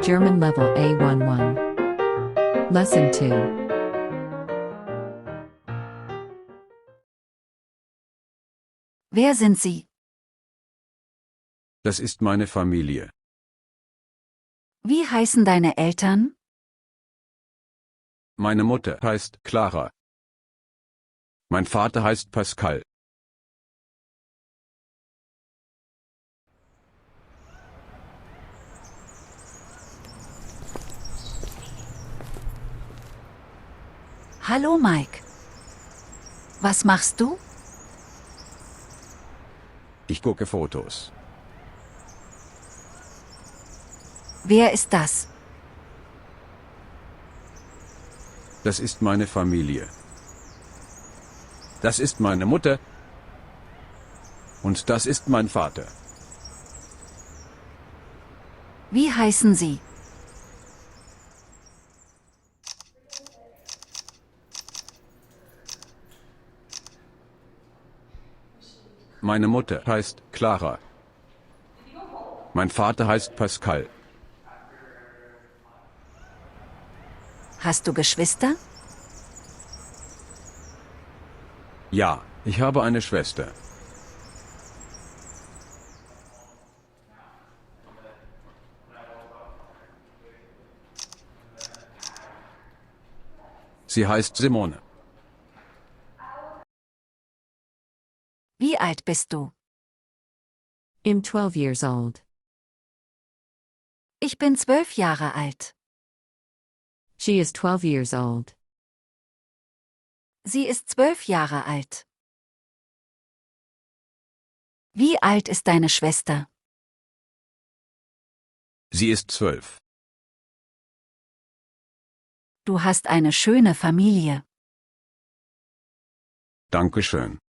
German Level A1.1. Lesson 2. Wer sind Sie? Das ist meine Familie. Wie heißen deine Eltern? Meine Mutter heißt Clara. Mein Vater heißt Pascal. Hallo Mike. Was machst du? Ich gucke Fotos. Wer ist das? Das ist meine Familie. Das ist meine Mutter. Und das ist mein Vater. Wie heißen Sie? Meine Mutter heißt Clara. Mein Vater heißt Pascal. Hast du Geschwister? Ja, ich habe eine Schwester. Sie heißt Simone. Wie alt bist du? I'm 12 years old. Ich bin 12 Jahre alt. She is 12 years old. Sie ist 12 Jahre alt. Wie alt ist deine Schwester? Sie ist 12. Du hast eine schöne Familie. Dankeschön.